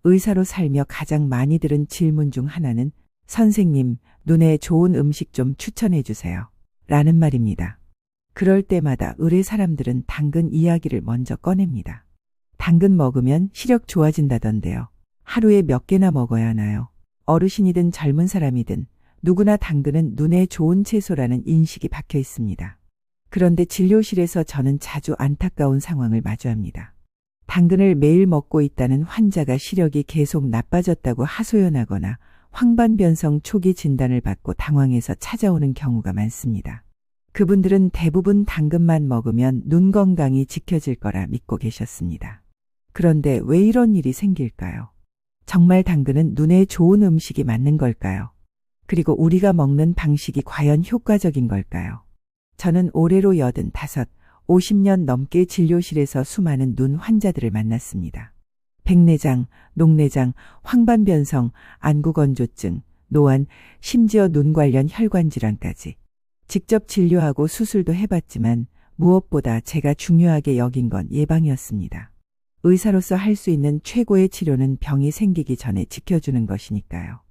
의사로 살며 가장 많이 들은 질문 중 하나는 선생님, 눈에 좋은 음식 좀 추천해 주세요. 라는 말입니다. 그럴 때마다 의뢰 사람들은 당근 이야기를 먼저 꺼냅니다. 당근 먹으면 시력 좋아진다던데요. 하루에 몇 개나 먹어야 하나요? 어르신이든 젊은 사람이든 누구나 당근은 눈에 좋은 채소라는 인식이 박혀 있습니다. 그런데 진료실에서 저는 자주 안타까운 상황을 마주합니다. 당근을 매일 먹고 있다는 환자가 시력이 계속 나빠졌다고 하소연하거나 황반변성 초기 진단을 받고 당황해서 찾아오는 경우가 많습니다. 그분들은 대부분 당근만 먹으면 눈 건강이 지켜질 거라 믿고 계셨습니다. 그런데 왜 이런 일이 생길까요? 정말 당근은 눈에 좋은 음식이 맞는 걸까요? 그리고 우리가 먹는 방식이 과연 효과적인 걸까요? 저는 올해로 85, 50년 넘게 진료실에서 수많은 눈 환자들을 만났습니다. 백내장, 녹내장, 황반변성, 안구건조증, 노안, 심지어 눈 관련 혈관 질환까지. 직접 진료하고 수술도 해봤지만 무엇보다 제가 중요하게 여긴 건 예방이었습니다. 의사로서 할 수 있는 최고의 치료는 병이 생기기 전에 지켜주는 것이니까요.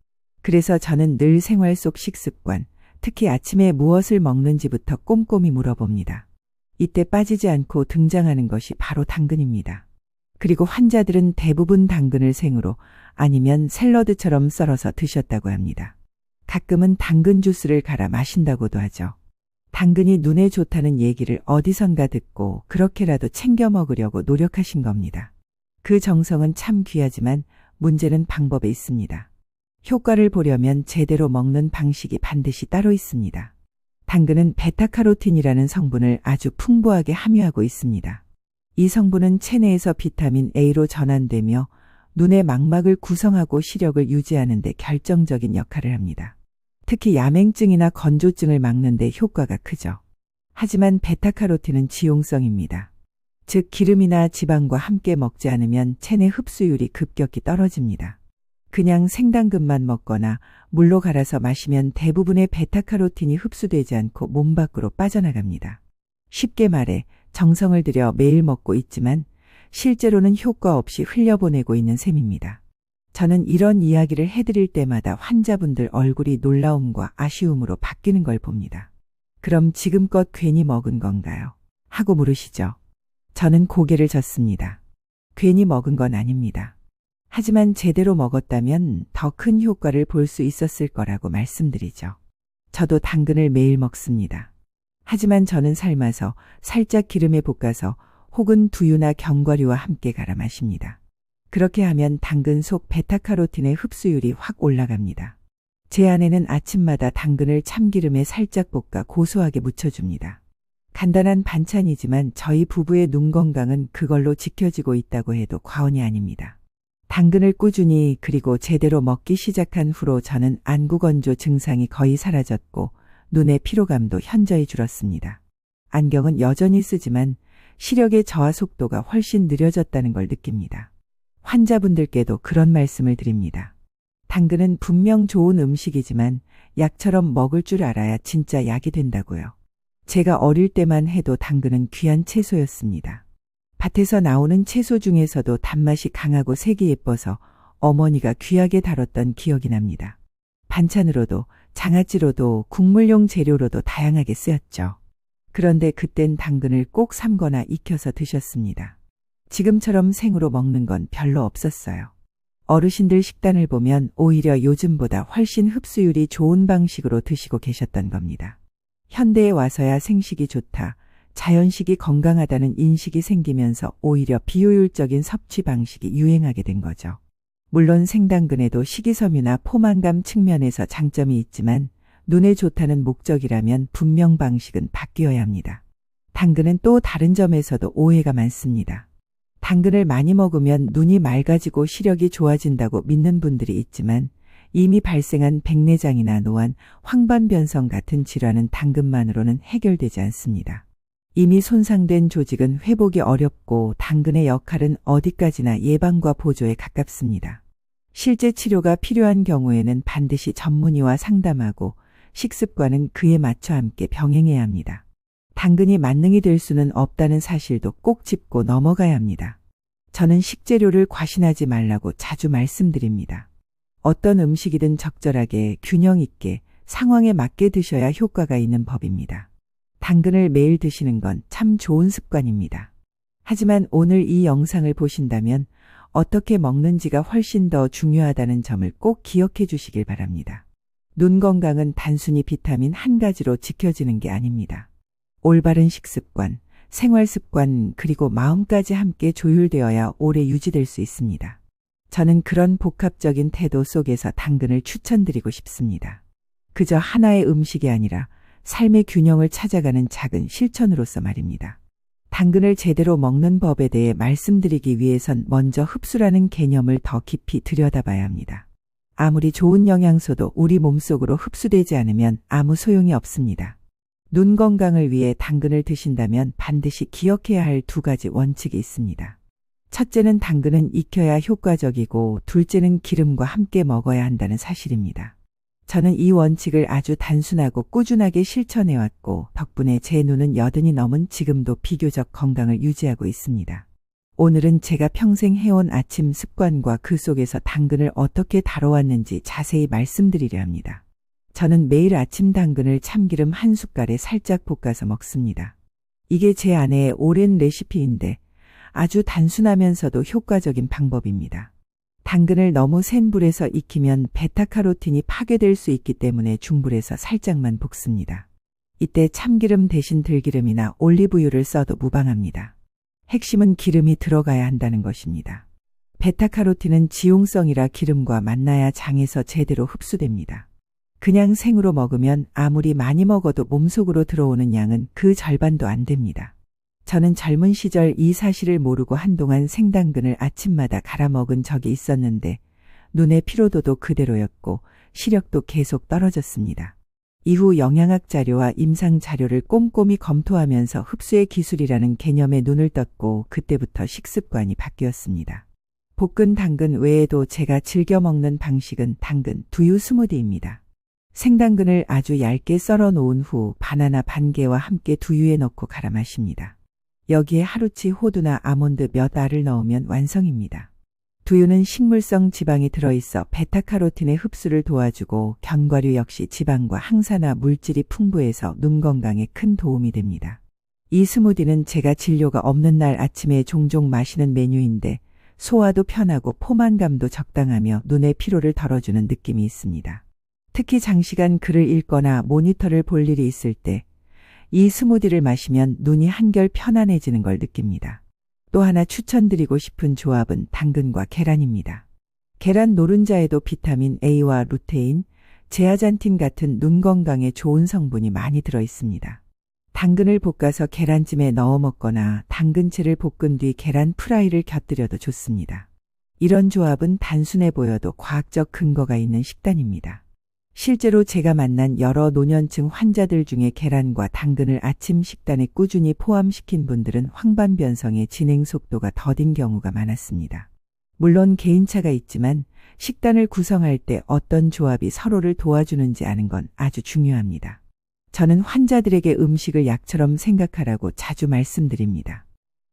그래서 저는 늘 생활 속 식습관, 특히 아침에 무엇을 먹는지부터 꼼꼼히 물어봅니다. 이때 빠지지 않고 등장하는 것이 바로 당근입니다. 그리고 환자들은 대부분 당근을 생으로 아니면 샐러드처럼 썰어서 드셨다고 합니다. 가끔은 당근 주스를 갈아 마신다고도 하죠. 당근이 눈에 좋다는 얘기를 어디선가 듣고 그렇게라도 챙겨 먹으려고 노력하신 겁니다. 그 정성은 참 귀하지만 문제는 방법에 있습니다. 효과를 보려면 제대로 먹는 방식이 반드시 따로 있습니다. 당근은 베타카로틴이라는 성분을 아주 풍부하게 함유하고 있습니다. 이 성분은 체내에서 비타민 A로 전환되며 눈의 망막을 구성하고 시력을 유지하는 데 결정적인 역할을 합니다. 특히 야맹증이나 건조증을 막는 데 효과가 크죠. 하지만 베타카로틴은 지용성입니다. 즉 기름이나 지방과 함께 먹지 않으면 체내 흡수율이 급격히 떨어집니다. 그냥 생당근만 먹거나 물로 갈아서 마시면 대부분의 베타카로틴이 흡수되지 않고 몸 밖으로 빠져나갑니다. 쉽게 말해 정성을 들여 매일 먹고 있지만 실제로는 효과 없이 흘려보내고 있는 셈입니다. 저는 이런 이야기를 해드릴 때마다 환자분들 얼굴이 놀라움과 아쉬움으로 바뀌는 걸 봅니다. 그럼 지금껏 괜히 먹은 건가요? 하고 물으시죠. 저는 고개를 젓습니다. 괜히 먹은 건 아닙니다. 하지만 제대로 먹었다면 더 큰 효과를 볼 수 있었을 거라고 말씀드리죠. 저도 당근을 매일 먹습니다. 하지만 저는 삶아서 살짝 기름에 볶아서 혹은 두유나 견과류와 함께 갈아 마십니다. 그렇게 하면 당근 속 베타카로틴의 흡수율이 확 올라갑니다. 제 아내는 아침마다 당근을 참기름에 살짝 볶아 고소하게 무쳐줍니다. 간단한 반찬이지만 저희 부부의 눈 건강은 그걸로 지켜지고 있다고 해도 과언이 아닙니다. 당근을 꾸준히 그리고 제대로 먹기 시작한 후로 저는 안구건조 증상이 거의 사라졌고 눈의 피로감도 현저히 줄었습니다. 안경은 여전히 쓰지만 시력의 저하 속도가 훨씬 느려졌다는 걸 느낍니다. 환자분들께도 그런 말씀을 드립니다. 당근은 분명 좋은 음식이지만 약처럼 먹을 줄 알아야 진짜 약이 된다고요. 제가 어릴 때만 해도 당근은 귀한 채소였습니다. 밭에서 나오는 채소 중에서도 단맛이 강하고 색이 예뻐서 어머니가 귀하게 다뤘던 기억이 납니다. 반찬으로도 장아찌로도 국물용 재료로도 다양하게 쓰였죠. 그런데 그땐 당근을 꼭 삶거나 익혀서 드셨습니다. 지금처럼 생으로 먹는 건 별로 없었어요. 어르신들 식단을 보면 오히려 요즘보다 훨씬 흡수율이 좋은 방식으로 드시고 계셨던 겁니다. 현대에 와서야 생식이 좋다, 자연식이 건강하다는 인식이 생기면서 오히려 비효율적인 섭취 방식이 유행하게 된 거죠. 물론 생당근에도 식이섬유나 포만감 측면에서 장점이 있지만 눈에 좋다는 목적이라면 분명 방식은 바뀌어야 합니다. 당근은 또 다른 점에서도 오해가 많습니다. 당근을 많이 먹으면 눈이 맑아지고 시력이 좋아진다고 믿는 분들이 있지만 이미 발생한 백내장이나 노안, 황반변성 같은 질환은 당근만으로는 해결되지 않습니다. 이미 손상된 조직은 회복이 어렵고 당근의 역할은 어디까지나 예방과 보조에 가깝습니다. 실제 치료가 필요한 경우에는 반드시 전문의와 상담하고 식습관은 그에 맞춰 함께 병행해야 합니다. 당근이 만능이 될 수는 없다는 사실도 꼭 짚고 넘어가야 합니다. 저는 식재료를 과신하지 말라고 자주 말씀드립니다. 어떤 음식이든 적절하게 균형 있게 상황에 맞게 드셔야 효과가 있는 법입니다. 당근을 매일 드시는 건 참 좋은 습관입니다. 하지만 오늘 이 영상을 보신다면 어떻게 먹는지가 훨씬 더 중요하다는 점을 꼭 기억해 주시길 바랍니다. 눈 건강은 단순히 비타민 한 가지로 지켜지는 게 아닙니다. 올바른 식습관, 생활습관, 그리고 마음까지 함께 조율되어야 오래 유지될 수 있습니다. 저는 그런 복합적인 태도 속에서 당근을 추천드리고 싶습니다. 그저 하나의 음식이 아니라 삶의 균형을 찾아가는 작은 실천으로서 말입니다. 당근을 제대로 먹는 법에 대해 말씀드리기 위해선 먼저 흡수라는 개념을 더 깊이 들여다봐야 합니다. 아무리 좋은 영양소도 우리 몸속으로 흡수되지 않으면 아무 소용이 없습니다. 눈 건강을 위해 당근을 드신다면 반드시 기억해야 할 두 가지 원칙이 있습니다. 첫째는 당근은 익혀야 효과적이고 둘째는 기름과 함께 먹어야 한다는 사실입니다. 저는 이 원칙을 아주 단순하고 꾸준하게 실천해왔고 덕분에 제 눈은 80이 넘은 지금도 비교적 건강을 유지하고 있습니다. 오늘은 제가 평생 해온 아침 습관과 그 속에서 당근을 어떻게 다뤄왔는지 자세히 말씀드리려 합니다. 저는 매일 아침 당근을 참기름 한 숟갈에 살짝 볶아서 먹습니다. 이게 제 아내의 오랜 레시피인데 아주 단순하면서도 효과적인 방법입니다. 당근을 너무 센 불에서 익히면 베타카로틴이 파괴될 수 있기 때문에 중불에서 살짝만 볶습니다. 이때 참기름 대신 들기름이나 올리브유를 써도 무방합니다. 핵심은 기름이 들어가야 한다는 것입니다. 베타카로틴은 지용성이라 기름과 만나야 장에서 제대로 흡수됩니다. 그냥 생으로 먹으면 아무리 많이 먹어도 몸속으로 들어오는 양은 그 절반도 안 됩니다. 저는 젊은 시절 이 사실을 모르고 한동안 생당근을 아침마다 갈아 먹은 적이 있었는데 눈의 피로도도 그대로였고 시력도 계속 떨어졌습니다. 이후 영양학 자료와 임상 자료를 꼼꼼히 검토하면서 흡수의 기술이라는 개념에 눈을 떴고 그때부터 식습관이 바뀌었습니다. 볶은 당근 외에도 제가 즐겨 먹는 방식은 당근 두유 스무디입니다. 생당근을 아주 얇게 썰어 놓은 후 바나나 반 개와 함께 두유에 넣고 갈아 마십니다. 여기에 하루치 호두나 아몬드 몇 알을 넣으면 완성입니다. 두유는 식물성 지방이 들어있어 베타카로틴의 흡수를 도와주고 견과류 역시 지방과 항산화 물질이 풍부해서 눈 건강에 큰 도움이 됩니다. 이 스무디는 제가 진료가 없는 날 아침에 종종 마시는 메뉴인데 소화도 편하고 포만감도 적당하며 눈의 피로를 덜어주는 느낌이 있습니다. 특히 장시간 글을 읽거나 모니터를 볼 일이 있을 때 이 스무디를 마시면 눈이 한결 편안해지는 걸 느낍니다. 또 하나 추천드리고 싶은 조합은 당근과 계란입니다. 계란 노른자에도 비타민 A와 루테인, 제아잔틴 같은 눈 건강에 좋은 성분이 많이 들어 있습니다. 당근을 볶아서 계란찜에 넣어 먹거나 당근채를 볶은 뒤 계란 프라이를 곁들여도 좋습니다. 이런 조합은 단순해 보여도 과학적 근거가 있는 식단입니다. 실제로 제가 만난 여러 노년층 환자들 중에 계란과 당근을 아침 식단에 꾸준히 포함시킨 분들은 황반변성의 진행 속도가 더딘 경우가 많았습니다. 물론 개인차가 있지만 식단을 구성할 때 어떤 조합이 서로를 도와주는지 아는 건 아주 중요합니다. 저는 환자들에게 음식을 약처럼 생각하라고 자주 말씀드립니다.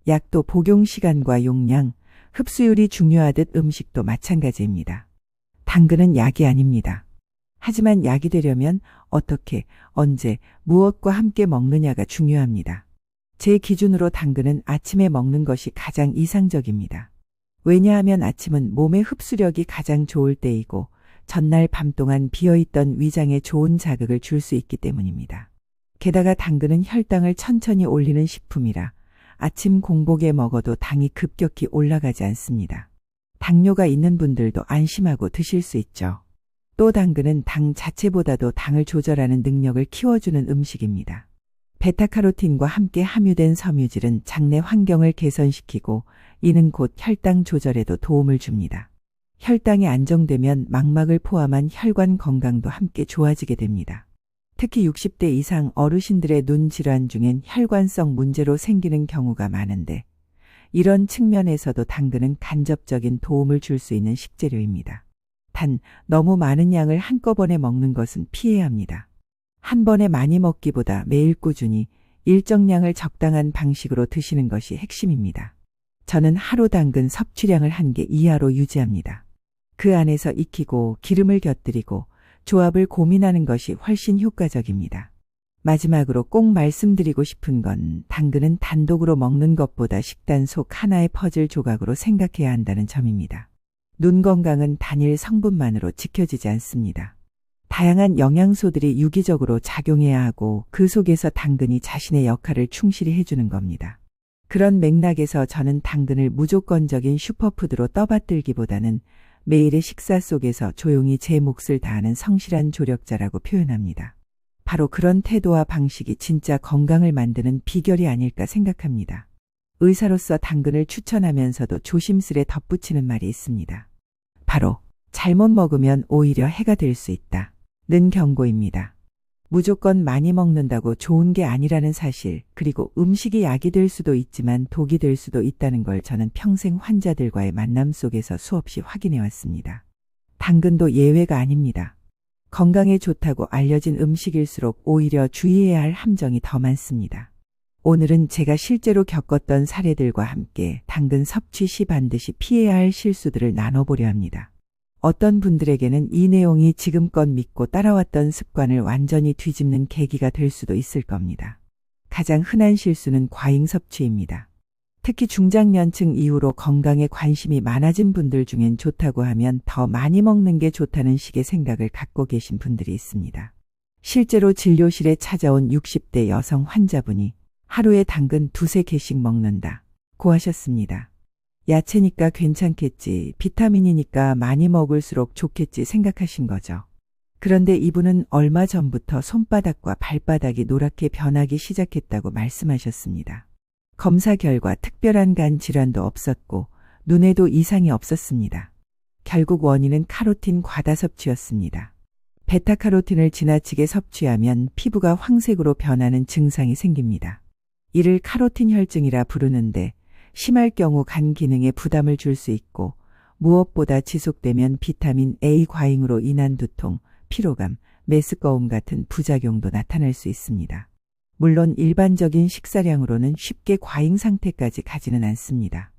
약도 복용 시간과 용량, 흡수율이 중요하듯 음식도 마찬가지입니다. 당근은 약이 아닙니다. 하지만 약이 되려면 어떻게, 언제, 무엇과 함께 먹느냐가 중요합니다. 제 기준으로 당근은 아침에 먹는 것이 가장 이상적입니다. 왜냐하면 아침은 몸의 흡수력이 가장 좋을 때이고 전날 밤 동안 비어있던 위장에 좋은 자극을 줄 수 있기 때문입니다. 게다가 당근은 혈당을 천천히 올리는 식품이라 아침 공복에 먹어도 당이 급격히 올라가지 않습니다. 당뇨가 있는 분들도 안심하고 드실 수 있죠. 또 당근은 당 자체보다도 당을 조절하는 능력을 키워주는 음식입니다. 베타카로틴과 함께 함유된 섬유질은 장내 환경을 개선시키고 이는 곧 혈당 조절에도 도움을 줍니다. 혈당이 안정되면 망막을 포함한 혈관 건강도 함께 좋아지게 됩니다. 특히 60대 이상 어르신들의 눈 질환 중엔 혈관성 문제로 생기는 경우가 많은데 이런 측면에서도 당근은 간접적인 도움을 줄 수 있는 식재료입니다. 단, 너무 많은 양을 한꺼번에 먹는 것은 피해야 합니다. 한 번에 많이 먹기보다 매일 꾸준히 일정량을 적당한 방식으로 드시는 것이 핵심입니다. 저는 하루 당근 섭취량을 1개 이하로 유지합니다. 그 안에서 익히고 기름을 곁들이고 조합을 고민하는 것이 훨씬 효과적입니다. 마지막으로 꼭 말씀드리고 싶은 건 당근은 단독으로 먹는 것보다 식단 속 하나의 퍼즐 조각으로 생각해야 한다는 점입니다. 눈 건강은 단일 성분만으로 지켜지지 않습니다. 다양한 영양소들이 유기적으로 작용해야 하고 그 속에서 당근이 자신의 역할을 충실히 해주는 겁니다. 그런 맥락에서 저는 당근을 무조건적인 슈퍼푸드로 떠받들기보다는 매일의 식사 속에서 조용히 제 몫을 다하는 성실한 조력자라고 표현합니다. 바로 그런 태도와 방식이 진짜 건강을 만드는 비결이 아닐까 생각합니다. 의사로서 당근을 추천하면서도 조심스레 덧붙이는 말이 있습니다. 바로 잘못 먹으면 오히려 해가 될 수 있다 는 경고입니다. 무조건 많이 먹는다고 좋은 게 아니라는 사실, 그리고 음식이 약이 될 수도 있지만 독이 될 수도 있다는 걸 저는 평생 환자들과의 만남 속에서 수없이 확인해 왔습니다. 당근도 예외가 아닙니다. 건강에 좋다고 알려진 음식일수록 오히려 주의해야 할 함정이 더 많습니다. 오늘은 제가 실제로 겪었던 사례들과 함께 당근 섭취 시 반드시 피해야 할 실수들을 나눠보려 합니다. 어떤 분들에게는 이 내용이 지금껏 믿고 따라왔던 습관을 완전히 뒤집는 계기가 될 수도 있을 겁니다. 가장 흔한 실수는 과잉 섭취입니다. 특히 중장년층 이후로 건강에 관심이 많아진 분들 중엔 좋다고 하면 더 많이 먹는 게 좋다는 식의 생각을 갖고 계신 분들이 있습니다. 실제로 진료실에 찾아온 60대 여성 환자분이 하루에 당근 2~3개씩 먹는다고 하셨습니다. 야채니까 괜찮겠지, 비타민이니까 많이 먹을수록 좋겠지 생각하신 거죠. 그런데 이분은 얼마 전부터 손바닥과 발바닥이 노랗게 변하기 시작했다고 말씀하셨습니다. 검사 결과 특별한 간 질환도 없었고 눈에도 이상이 없었습니다. 결국 원인은 카로틴 과다 섭취였습니다. 베타카로틴을 지나치게 섭취하면 피부가 황색으로 변하는 증상이 생깁니다. 이를 카로틴 혈증이라 부르는데 심할 경우 간 기능에 부담을 줄 수 있고 무엇보다 지속되면 비타민 A 과잉으로 인한 두통, 피로감, 메스꺼움 같은 부작용도 나타날 수 있습니다. 물론 일반적인 식사량으로는 쉽게 과잉 상태까지 가지는 않습니다.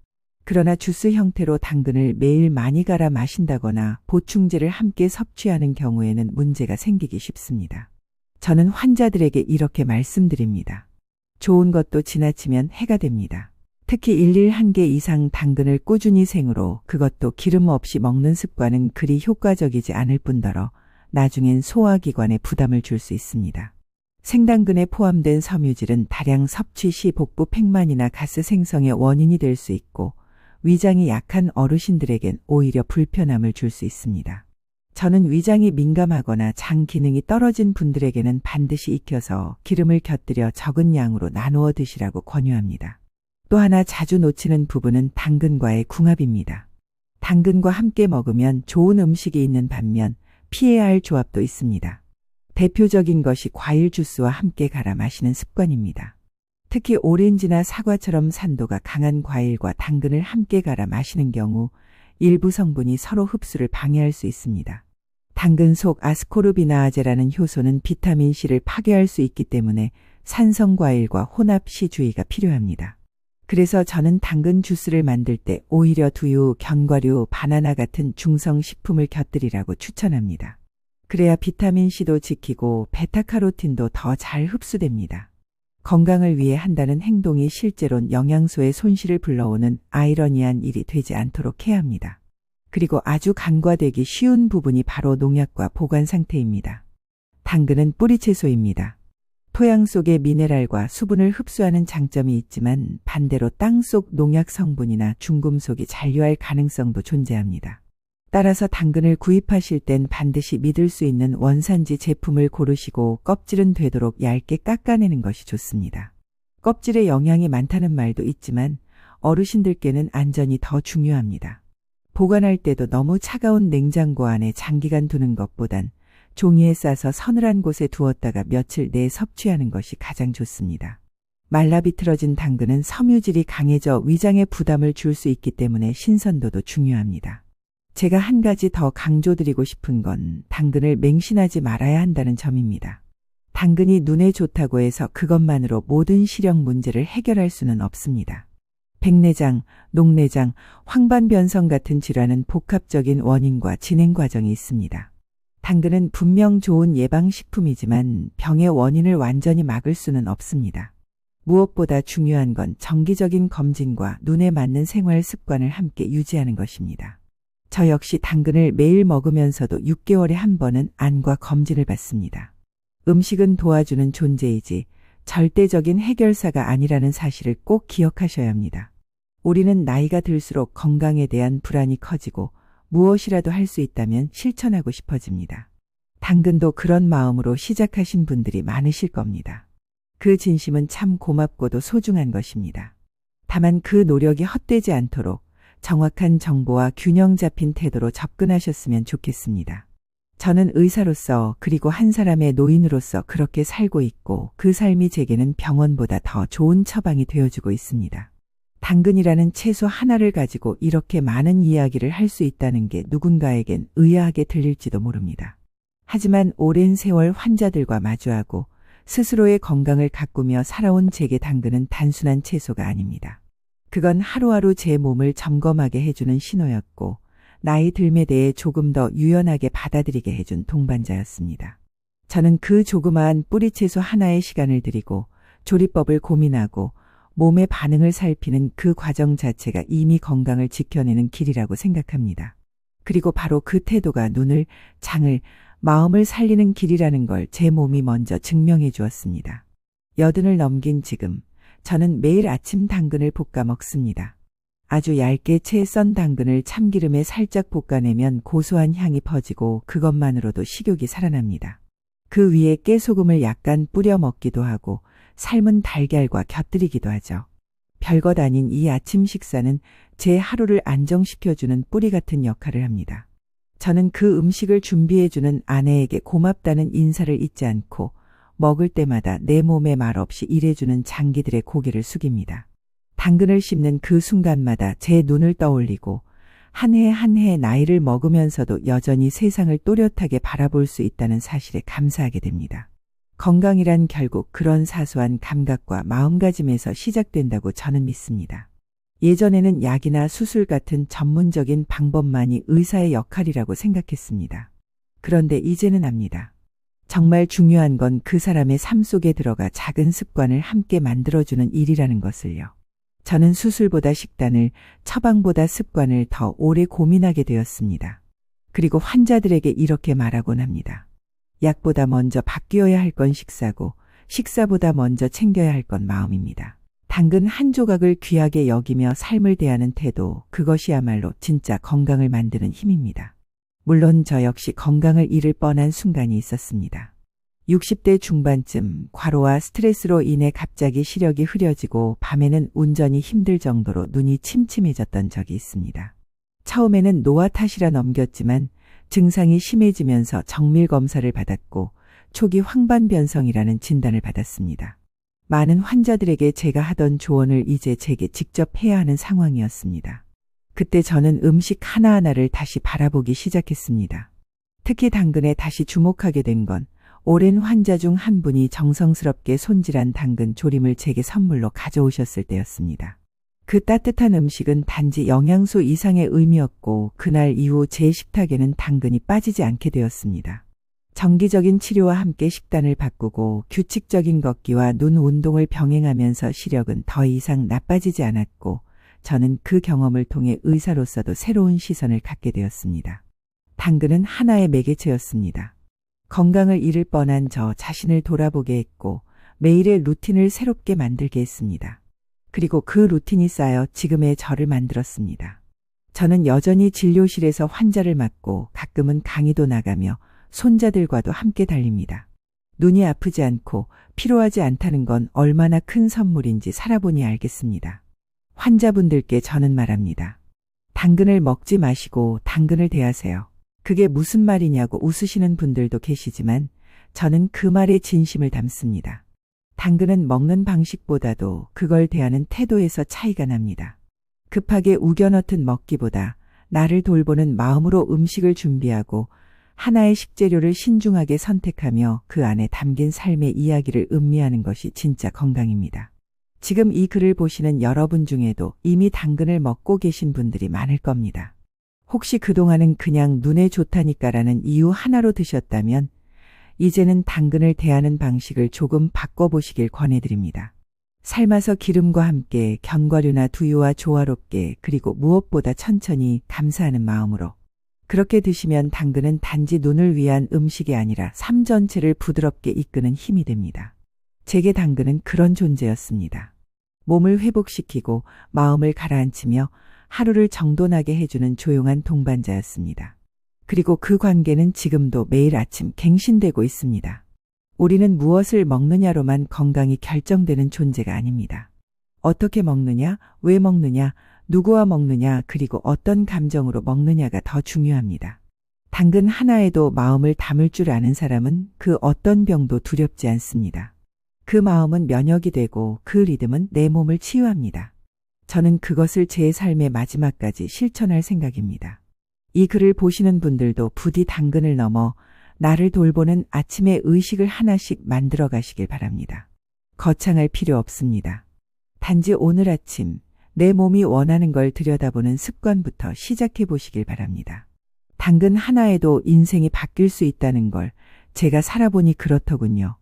그러나 주스 형태로 당근을 매일 많이 갈아 마신다거나 보충제를 함께 섭취하는 경우에는 문제가 생기기 쉽습니다. 저는 환자들에게 이렇게 말씀드립니다. 좋은 것도 지나치면 해가 됩니다. 특히 일일 1개 이상 당근을 꾸준히 생으로, 그것도 기름 없이 먹는 습관은 그리 효과적이지 않을 뿐더러 나중엔 소화기관에 부담을 줄 수 있습니다. 생당근에 포함된 섬유질은 다량 섭취 시 복부 팽만이나 가스 생성의 원인이 될 수 있고 위장이 약한 어르신들에겐 오히려 불편함을 줄 수 있습니다. 저는 위장이 민감하거나 장 기능이 떨어진 분들에게는 반드시 익혀서 기름을 곁들여 적은 양으로 나누어 드시라고 권유합니다. 또 하나 자주 놓치는 부분은 당근과의 궁합입니다. 당근과 함께 먹으면 좋은 음식이 있는 반면 피해야 할 조합도 있습니다. 대표적인 것이 과일 주스와 함께 갈아 마시는 습관입니다. 특히 오렌지나 사과처럼 산도가 강한 과일과 당근을 함께 갈아 마시는 경우 일부 성분이 서로 흡수를 방해할 수 있습니다. 당근 속 아스코르비나아제라는 효소는 비타민C를 파괴할 수 있기 때문에 산성과일과 혼합 시 주의가 필요합니다. 그래서 저는 당근 주스를 만들 때 오히려 두유, 견과류, 바나나 같은 중성 식품을 곁들이라고 추천합니다. 그래야 비타민C도 지키고 베타카로틴도 더 잘 흡수됩니다. 건강을 위해 한다는 행동이 실제론 영양소의 손실을 불러오는 아이러니한 일이 되지 않도록 해야 합니다. 그리고 아주 간과되기 쉬운 부분이 바로 농약과 보관 상태입니다. 당근은 뿌리채소입니다. 토양 속의 미네랄과 수분을 흡수하는 장점이 있지만 반대로 땅 속 농약 성분이나 중금속이 잔류할 가능성도 존재합니다. 따라서 당근을 구입하실 땐 반드시 믿을 수 있는 원산지 제품을 고르시고 껍질은 되도록 얇게 깎아내는 것이 좋습니다. 껍질에 영양이 많다는 말도 있지만 어르신들께는 안전이 더 중요합니다. 보관할 때도 너무 차가운 냉장고 안에 장기간 두는 것보단 종이에 싸서 서늘한 곳에 두었다가 며칠 내에 섭취하는 것이 가장 좋습니다. 말라 비틀어진 당근은 섬유질이 강해져 위장에 부담을 줄 수 있기 때문에 신선도도 중요합니다. 제가 한 가지 더 강조드리고 싶은 건 당근을 맹신하지 말아야 한다는 점입니다. 당근이 눈에 좋다고 해서 그것만으로 모든 시력 문제를 해결할 수는 없습니다. 백내장, 녹내장, 황반변성 같은 질환은 복합적인 원인과 진행 과정이 있습니다. 당근은 분명 좋은 예방식품이지만 병의 원인을 완전히 막을 수는 없습니다. 무엇보다 중요한 건 정기적인 검진과 눈에 맞는 생활 습관을 함께 유지하는 것입니다. 저 역시 당근을 매일 먹으면서도 6개월에 한 번은 안과 검진을 받습니다. 음식은 도와주는 존재이지 절대적인 해결사가 아니라는 사실을 꼭 기억하셔야 합니다. 우리는 나이가 들수록 건강에 대한 불안이 커지고 무엇이라도 할 수 있다면 실천하고 싶어집니다. 당근도 그런 마음으로 시작하신 분들이 많으실 겁니다. 그 진심은 참 고맙고도 소중한 것입니다. 다만 그 노력이 헛되지 않도록 정확한 정보와 균형 잡힌 태도로 접근하셨으면 좋겠습니다. 저는 의사로서 그리고 한 사람의 노인으로서 그렇게 살고 있고 그 삶이 제게는 병원보다 더 좋은 처방이 되어주고 있습니다. 당근이라는 채소 하나를 가지고 이렇게 많은 이야기를 할 수 있다는 게 누군가에겐 의아하게 들릴지도 모릅니다. 하지만 오랜 세월 환자들과 마주하고 스스로의 건강을 가꾸며 살아온 제게 당근은 단순한 채소가 아닙니다. 그건 하루하루 제 몸을 점검하게 해주는 신호였고 나이 들에 대해 조금 더 유연하게 받아들이게 해준 동반자였습니다. 저는 그 조그마한 뿌리채소 하나에 시간을 들이고 조리법을 고민하고 몸의 반응을 살피는 그 과정 자체가 이미 건강을 지켜내는 길이라고 생각합니다. 그리고 바로 그 태도가 눈을, 장을, 마음을 살리는 길이라는 걸 제 몸이 먼저 증명해 주었습니다. 80을 넘긴 지금 저는 매일 아침 당근을 볶아 먹습니다. 아주 얇게 채 썬 당근을 참기름에 살짝 볶아내면 고소한 향이 퍼지고 그것만으로도 식욕이 살아납니다. 그 위에 깨소금을 약간 뿌려 먹기도 하고 삶은 달걀과 곁들이기도 하죠. 별것 아닌 이 아침 식사는 제 하루를 안정시켜주는 뿌리 같은 역할을 합니다. 저는 그 음식을 준비해주는 아내에게 고맙다는 인사를 잊지 않고 먹을 때마다 내 몸에 말없이 일해주는 장기들의 고개를 숙입니다. 당근을 씹는 그 순간마다 제 눈을 떠올리고 한 해 한 해 나이를 먹으면서도 여전히 세상을 또렷하게 바라볼 수 있다는 사실에 감사하게 됩니다. 건강이란 결국 그런 사소한 감각과 마음가짐에서 시작된다고 저는 믿습니다. 예전에는 약이나 수술 같은 전문적인 방법만이 의사의 역할이라고 생각했습니다. 그런데 이제는 압니다. 정말 중요한 건 그 사람의 삶 속에 들어가 작은 습관을 함께 만들어주는 일이라는 것을요. 저는 수술보다 식단을, 처방보다 습관을 더 오래 고민하게 되었습니다. 그리고 환자들에게 이렇게 말하곤 합니다. 약보다 먼저 바뀌어야 할 건 식사고 식사보다 먼저 챙겨야 할 건 마음입니다. 당근 한 조각을 귀하게 여기며 삶을 대하는 태도, 그것이야말로 진짜 건강을 만드는 힘입니다. 물론 저 역시 건강을 잃을 뻔한 순간이 있었습니다. 60대 중반쯤 과로와 스트레스로 인해 갑자기 시력이 흐려지고 밤에는 운전이 힘들 정도로 눈이 침침해졌던 적이 있습니다. 처음에는 노화 탓이라 넘겼지만 증상이 심해지면서 정밀 검사를 받았고 초기 황반변성이라는 진단을 받았습니다. 많은 환자들에게 제가 하던 조언을 이제 제게 직접 해야 하는 상황이었습니다. 그때 저는 음식 하나하나를 다시 바라보기 시작했습니다. 특히 당근에 다시 주목하게 된 건 오랜 환자 중 한 분이 정성스럽게 손질한 당근 조림을 제게 선물로 가져오셨을 때였습니다. 그 따뜻한 음식은 단지 영양소 이상의 의미였고 그날 이후 제 식탁에는 당근이 빠지지 않게 되었습니다. 정기적인 치료와 함께 식단을 바꾸고 규칙적인 걷기와 눈 운동을 병행하면서 시력은 더 이상 나빠지지 않았고 저는 그 경험을 통해 의사로서도 새로운 시선을 갖게 되었습니다. 당근은 하나의 매개체였습니다. 건강을 잃을 뻔한 저 자신을 돌아보게 했고 매일의 루틴을 새롭게 만들게 했습니다. 그리고 그 루틴이 쌓여 지금의 저를 만들었습니다. 저는 여전히 진료실에서 환자를 맡고 가끔은 강의도 나가며 손자들과도 함께 달립니다. 눈이 아프지 않고 피로하지 않다는 건 얼마나 큰 선물인지 살아보니 알겠습니다. 환자분들께 저는 말합니다. 당근을 먹지 마시고 당근을 대하세요. 그게 무슨 말이냐고 웃으시는 분들도 계시지만 저는 그 말에 진심을 담습니다. 당근은 먹는 방식보다도 그걸 대하는 태도에서 차이가 납니다. 급하게 우겨넣든 먹기보다 나를 돌보는 마음으로 음식을 준비하고 하나의 식재료를 신중하게 선택하며 그 안에 담긴 삶의 이야기를 음미하는 것이 진짜 건강입니다. 지금 이 글을 보시는 여러분 중에도 이미 당근을 먹고 계신 분들이 많을 겁니다. 혹시 그동안은 그냥 눈에 좋다니까라는 이유 하나로 드셨다면 이제는 당근을 대하는 방식을 조금 바꿔보시길 권해드립니다. 삶아서 기름과 함께 견과류나 두유와 조화롭게 그리고 무엇보다 천천히 감사하는 마음으로 그렇게 드시면 당근은 단지 눈을 위한 음식이 아니라 삶 전체를 부드럽게 이끄는 힘이 됩니다. 제게 당근은 그런 존재였습니다. 몸을 회복시키고 마음을 가라앉히며 하루를 정돈하게 해주는 조용한 동반자였습니다. 그리고 그 관계는 지금도 매일 아침 갱신되고 있습니다. 우리는 무엇을 먹느냐로만 건강이 결정되는 존재가 아닙니다. 어떻게 먹느냐, 왜 먹느냐, 누구와 먹느냐, 그리고 어떤 감정으로 먹느냐가 더 중요합니다. 당근 하나에도 마음을 담을 줄 아는 사람은 그 어떤 병도 두렵지 않습니다. 그 마음은 면역이 되고 그 리듬은 내 몸을 치유합니다. 저는 그것을 제 삶의 마지막까지 실천할 생각입니다. 이 글을 보시는 분들도 부디 당근을 넘어 나를 돌보는 아침의 의식을 하나씩 만들어 가시길 바랍니다. 거창할 필요 없습니다. 단지 오늘 아침 내 몸이 원하는 걸 들여다보는 습관부터 시작해 보시길 바랍니다. 당근 하나에도 인생이 바뀔 수 있다는 걸 제가 살아보니 그렇더군요.